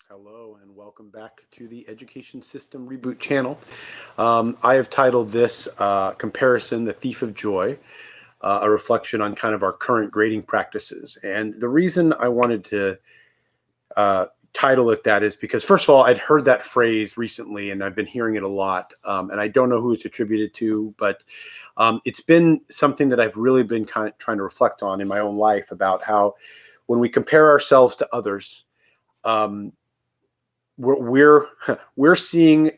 Hello and welcome back to the Education System Reboot channel. I have titled this Comparison, the Thief of Joy, a reflection on kind of our current grading practices. And the reason I wanted to title it that is because, first of all, I'd heard that phrase recently and I've been hearing it a lot. And I don't know who it's attributed to, but it's been something that I've really been kind of trying to reflect on in my own life about how when we compare ourselves to others, we're seeing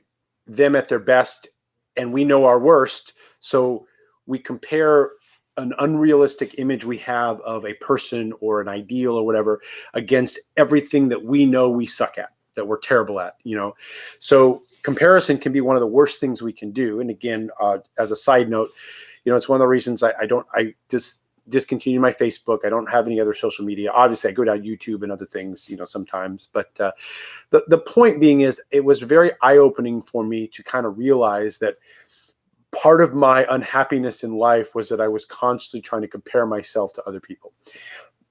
them at their best and we know our worst. So we compare an unrealistic image we have of a person or an ideal or whatever against everything that we know we suck at, that we're terrible at, So comparison can be one of the worst things we can do. And again, as a side note, it's one of the reasons I just discontinue my Facebook. I don't have any other social media. Obviously, I go down YouTube and other things, sometimes. But the point being is, it was very eye-opening for me to kind of realize that part of my unhappiness in life was that I was constantly trying to compare myself to other people.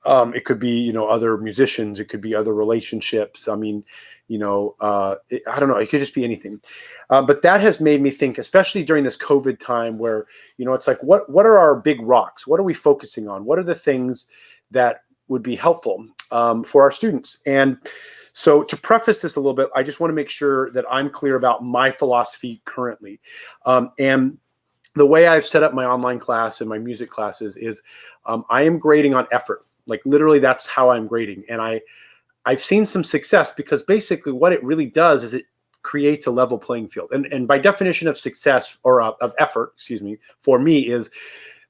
It could be, other musicians. It could be other relationships. I mean, I don't know. It could just be anything. But that has made me think, especially during this COVID time where, it's like, what are our big rocks? What are we focusing on? What are the things that would be helpful for our students? And so to preface this a little bit, I just want to make sure that I'm clear about my philosophy currently. And the way I've set up my online class and my music classes is I am grading on effort. Like literally that's how I'm grading. And I've seen some success because basically what it really does is it creates a level playing field. And by definition of success or of effort, for me is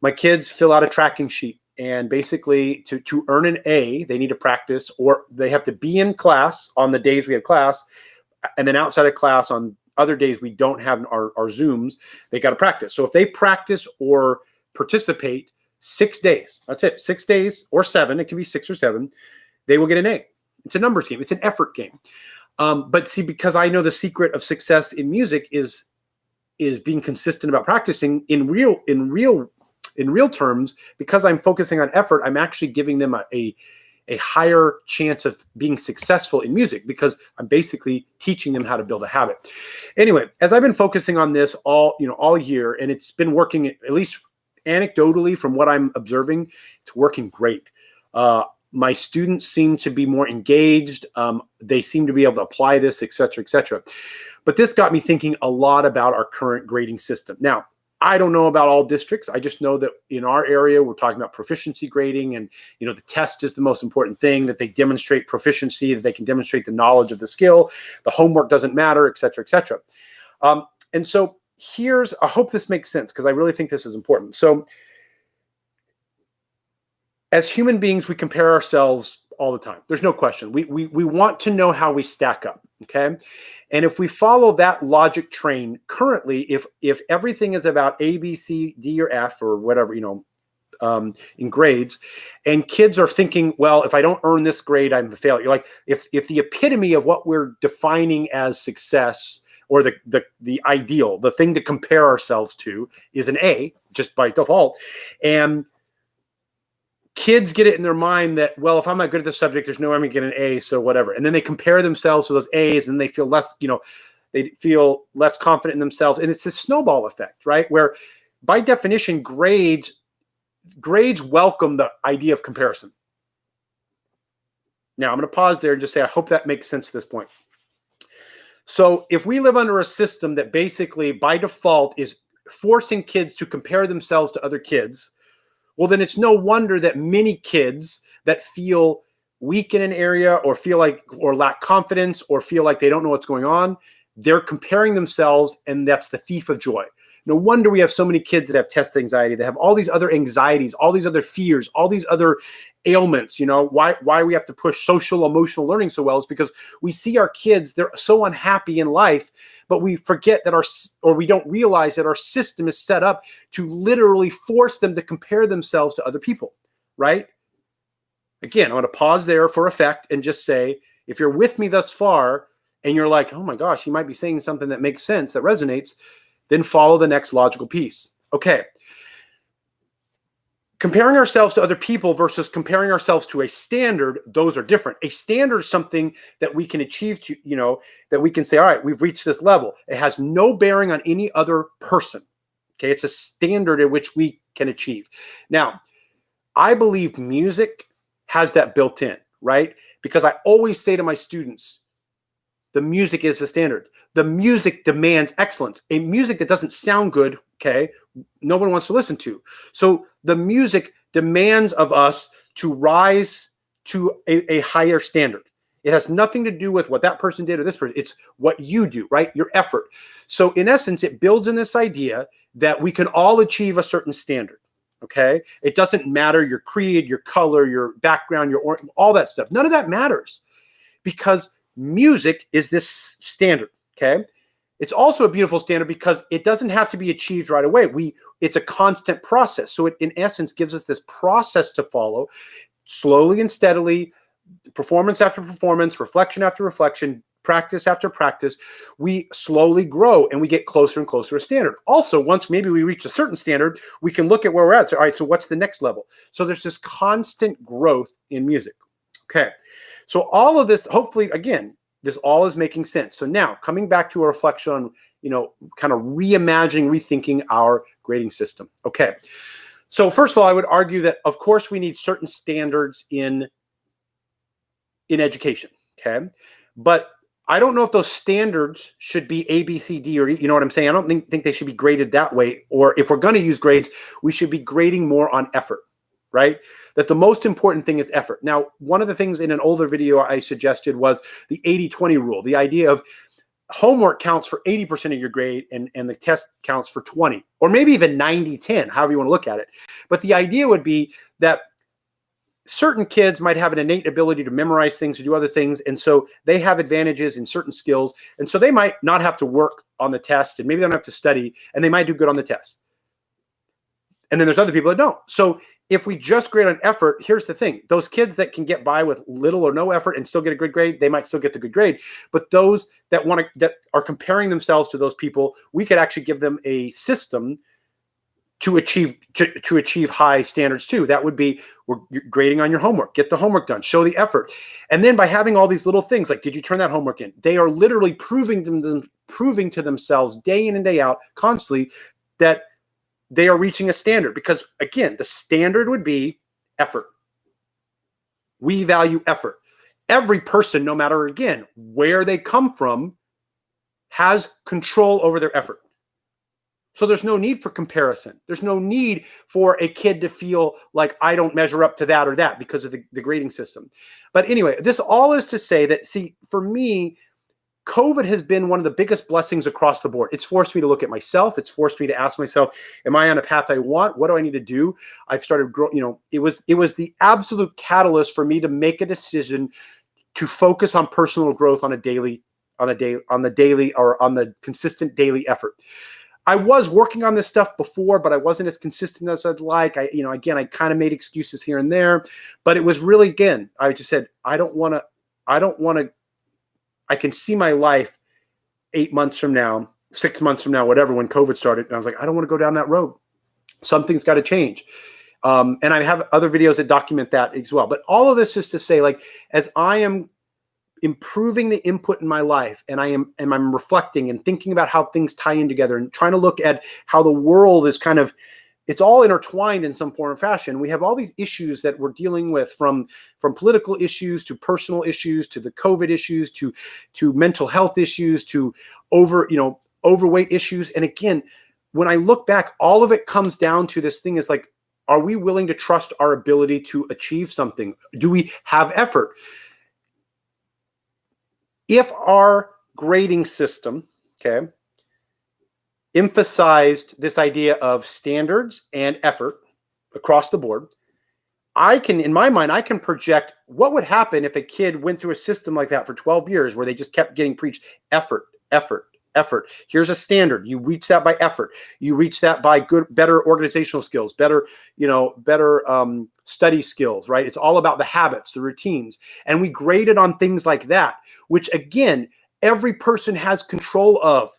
my kids fill out a tracking sheet. And basically to earn an A, they need to practice, or they have to be in class on the days we have class. And then outside of class on other days we don't have our Zooms, they got to practice. So if they practice or participate 6 days, that's it, 6 days or 7, it can be 6 or 7, they will get an A. It's a numbers game. It's an effort game. But see, because I know the secret of success in music is being consistent about practicing in real terms, because I'm focusing on effort, I'm actually giving them a higher chance of being successful in music because I'm basically teaching them how to build a habit. Anyway, as I've been focusing on this all year, and it's been working, at least anecdotally from what I'm observing, it's working great. My students seem to be more engaged. They seem to be able to apply this, et cetera, et cetera. But this got me thinking a lot about our current grading system. Now, I don't know about all districts. I just know that in our area, we're talking about proficiency grading, and the test is the most important thing, that they demonstrate proficiency, that they can demonstrate the knowledge of the skill. The homework doesn't matter, et cetera, et cetera. And so I hope this makes sense because I really think this is important. So as human beings, we compare ourselves all the time. There's no question. We want to know how we stack up, okay? And if we follow that logic train currently, if everything is about A, B, C, D, or F, or whatever, in grades, and kids are thinking, well, if I don't earn this grade, I'm a failure. Like if the epitome of what we're defining as success, or the ideal, the thing to compare ourselves to, is an A, just by default, and kids get it in their mind that, well, if I'm not good at this subject, there's no way I'm going to get an A, so whatever. And then they compare themselves to those A's, and they feel less, they feel less confident in themselves. And it's this snowball effect, right? Where by definition, grades welcome the idea of comparison. Now, I'm going to pause there and just say, I hope that makes sense at this point. So if we live under a system that basically by default is forcing kids to compare themselves to other kids, well, then it's no wonder that many kids that feel weak in an area or lack confidence or feel like they don't know what's going on, they're comparing themselves, and that's the thief of joy. No wonder we have so many kids that have test anxiety, that have all these other anxieties, all these other fears, all these other ailments. Why we have to push social emotional learning so well is because we see our kids, they're so unhappy in life, but we forget that we don't realize that our system is set up to literally force them to compare themselves to other people, right? Again, I'm going to pause there for effect and just say, if you're with me thus far and you're like, oh my gosh, he might be saying something that makes sense, that resonates, then follow the next logical piece. Okay. Comparing ourselves to other people versus comparing ourselves to a standard, those are different. A standard is something that we can achieve to, that we can say, all right, we've reached this level. It has no bearing on any other person. Okay. It's a standard at which we can achieve. Now, I believe music has that built in, right? Because I always say to my students, the music is the standard. The music demands excellence. A music that doesn't sound good, okay, no one wants to listen to. So the music demands of us to rise to a higher standard. It has nothing to do with what that person did or this person. It's what you do, right? Your effort. So in essence, it builds in this idea that we can all achieve a certain standard. Okay. It doesn't matter your creed, your color, your background, all that stuff. None of that matters because music is this standard. Okay. It's also a beautiful standard because it doesn't have to be achieved right away. It's a constant process. So it, in essence, gives us this process to follow slowly and steadily, performance after performance, reflection after reflection, practice after practice. We slowly grow and we get closer and closer to standard. Also, once maybe we reach a certain standard, we can look at where we're at. So, all right, so what's the next level? So there's this constant growth in music. Okay. So all of this, hopefully, again, this all is making sense. So now coming back to a reflection on, kind of reimagining, rethinking our grading system. Okay. So first of all, I would argue that, of course, we need certain standards in education. Okay. But I don't know if those standards should be A, B, C, D, or you know what I'm saying? I don't think they should be graded that way. Or if we're going to use grades, we should be grading more on effort, right? That the most important thing is effort. Now, one of the things in an older video I suggested was the 80-20 rule, the idea of homework counts for 80% of your grade and the test counts for 20, or maybe even 90-10, however you want to look at it. But the idea would be that certain kids might have an innate ability to memorize things, to do other things. And so they have advantages in certain skills. And so they might not have to work on the test and maybe they don't have to study and they might do good on the test. And then there's other people that don't. So if we just grade on effort, here's the thing. Those kids that can get by with little or no effort and still get a good grade, they might still get the good grade. But those that are comparing themselves to those people, we could actually give them a system to achieve high standards too. That would be, we're grading on your homework, get the homework done, show the effort. And then by having all these little things like, did you turn that homework in? They are literally proving to themselves day in and day out constantly that they are reaching a standard, because again, the standard would be effort. We value effort. Every person, no matter again, where they come from, has control over their effort. So there's no need for comparison. There's no need for a kid to feel like I don't measure up to that or that because of the grading system. But anyway, this all is to say that, see, for me, COVID has been one of the biggest blessings across the board. It's forced me to look at myself. It's forced me to ask myself, am I on a path I want? What do I need to do? I've started growing, it was the absolute catalyst for me to make a decision to focus on personal growth on the consistent daily effort. I was working on this stuff before, but I wasn't as consistent as I'd like. I kind of made excuses here and there, but it was really, again, I just said, I don't want to, I can see my life 8 months from now, 6 months from now, whatever, when COVID started. And I was like, I don't want to go down that road. Something's got to change. And I have other videos that document that as well. But all of this is to say, like, as I am improving the input in my life and I'm reflecting and thinking about how things tie in together and trying to look at how the world is kind of, it's all intertwined in some form or fashion. We have all these issues that we're dealing with, from political issues to personal issues to the COVID issues to mental health issues to overweight issues. And again, when I look back, all of it comes down to this thing is like, are we willing to trust our ability to achieve something? Do we have effort? If our grading system, okay, emphasized this idea of standards and effort across the board, in my mind, I can project what would happen if a kid went through a system like that for 12 years where they just kept getting preached effort, effort, effort. Here's a standard. You reach that by effort. You reach that by better organizational skills, better study skills, right? It's all about the habits, the routines. And we graded on things like that, which again, every person has control of.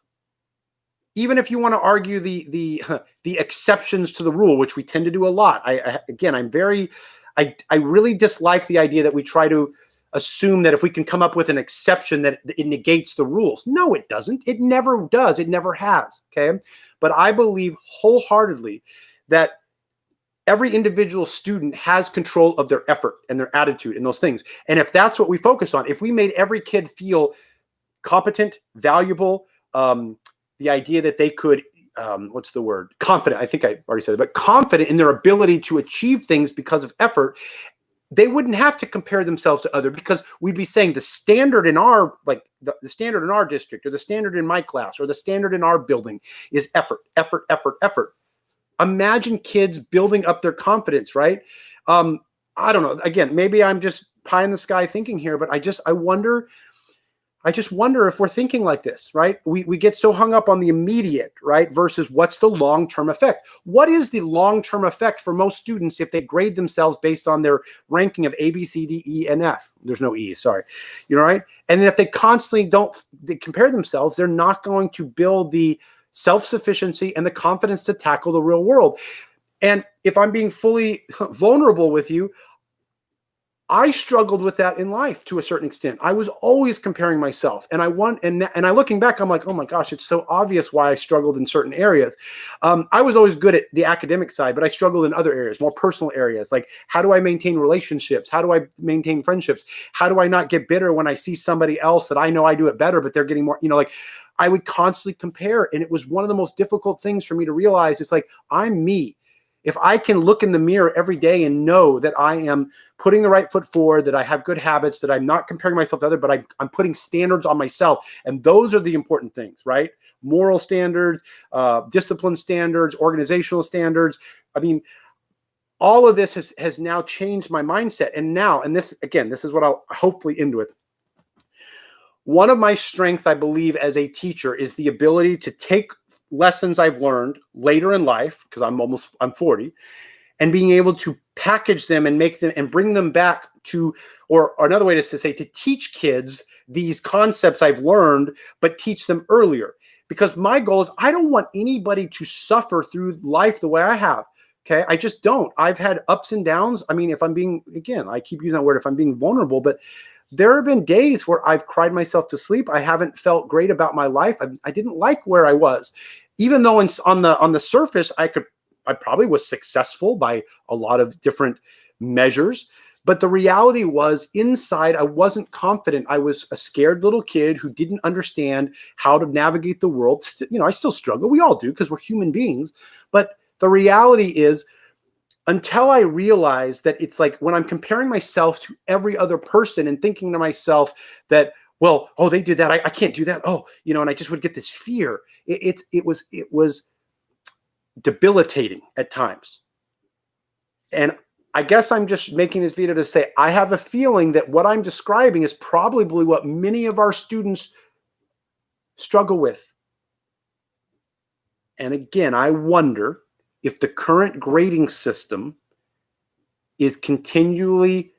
even if you want to argue the exceptions to the rule, which we tend to do a lot. I really dislike the idea that we try to assume that if we can come up with an exception that it negates the rules. No, it doesn't. It never does. It never has. Okay. But I believe wholeheartedly that every individual student has control of their effort and their attitude and those things. And if that's what we focus on, if we made every kid feel competent, valuable, the idea that they could, what's the word? Confident. I think I already said it, but confident in their ability to achieve things because of effort, they wouldn't have to compare themselves to other, because we'd be saying the standard in our, like the standard in our district, or the standard in my class, or the standard in our building is effort, effort, effort, effort. Imagine kids building up their confidence, right? I don't know. Again, maybe I'm just pie in the sky thinking here, but I just wonder if we're thinking like this, right? We get so hung up on the immediate, right? Versus what's the long-term effect? What is the long-term effect for most students if they grade themselves based on their ranking of A, B, C, D, E, and F? There's no E, sorry. You know, right? And if they constantly they compare themselves, they're not going to build the self-sufficiency and the confidence to tackle the real world. And if I'm being fully vulnerable with you, I struggled with that in life to a certain extent. I was always comparing myself, and I looking back, I'm like, oh my gosh, it's so obvious why I struggled in certain areas. I was always good at the academic side, but I struggled in other areas, more personal areas. Like, how do I maintain relationships? How do I maintain friendships? How do I not get bitter when I see somebody else that I know I do it better, but they're getting more, like I would constantly compare. And it was one of the most difficult things for me to realize. It's like, I'm me. If I can look in the mirror every day and know that I am putting the right foot forward, that I have good habits, that I'm not comparing myself to others, but I'm putting standards on myself. And those are the important things, right? Moral standards, discipline standards, organizational standards. I mean, all of this has now changed my mindset. And this is what I'll hopefully end with. One of my strengths, I believe, as a teacher is the ability to take lessons I've learned later in life, because I'm 40, and being able to package them and make them and bring them back to, or another way to say, to teach kids these concepts I've learned, but teach them earlier. Because my goal is, I don't want anybody to suffer through life the way I have. Okay. I just don't. I've had ups and downs. I mean, if I'm being, again, I keep using that word, if I'm being vulnerable, but there have been days where I've cried myself to sleep. I haven't felt great about my life. I didn't like where I was, even though on the surface, I probably was successful by a lot of different measures. But the reality was, inside, I wasn't confident. I was a scared little kid who didn't understand how to navigate the world. I still struggle. We all do, because we're human beings. But the reality is, until I realize that it's like when I'm comparing myself to every other person and thinking to myself that, well, oh, they did that, I can't do that. Oh, and I just would get this fear. It was debilitating at times. And I guess I'm just making this video to say, I have a feeling that what I'm describing is probably what many of our students struggle with. And again, I wonder if the current grading system is continually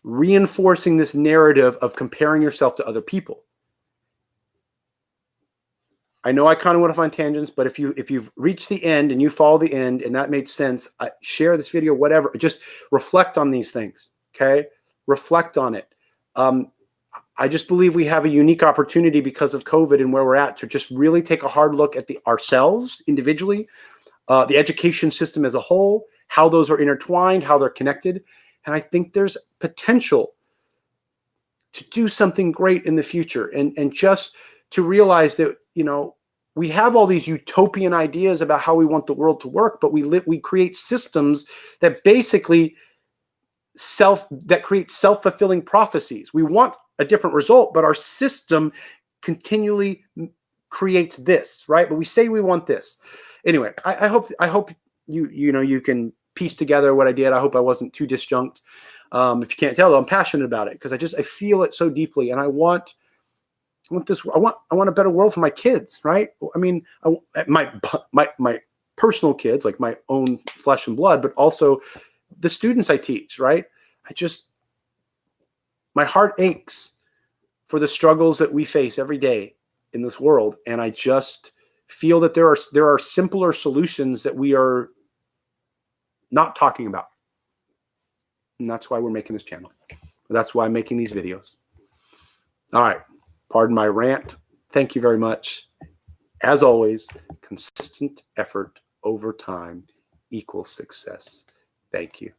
reinforcing this narrative of comparing yourself to other people. I know I kind of went off on tangents, but if you've reached the end and you follow the end and that made sense, share this video, whatever. Just reflect on these things, okay? Reflect on it. I just believe we have a unique opportunity because of COVID and where we're at to just really take a hard look at ourselves individually, the education system as a whole, how those are intertwined, how they're connected. And I think there's potential to do something great in the future, and just to realize that, we have all these utopian ideas about how we want the world to work, but we create systems that basically create self-fulfilling prophecies. We want a different result, but our system continually creates this, right? But we say we want this. Anyway, I hope you can piece together what I did. I hope I wasn't too disjunct. If you can't tell, though, I'm passionate about it because I feel it so deeply, and I want a better world for my kids, right? I mean, my personal kids, like my own flesh and blood, but also the students I teach, right? My heart aches for the struggles that we face every day in this world, and I just feel that there are simpler solutions that we are not talking about. And that's why we're making this channel. That's why I'm making these videos. All right. Pardon my rant. Thank you very much. As always, consistent effort over time equals success. Thank you.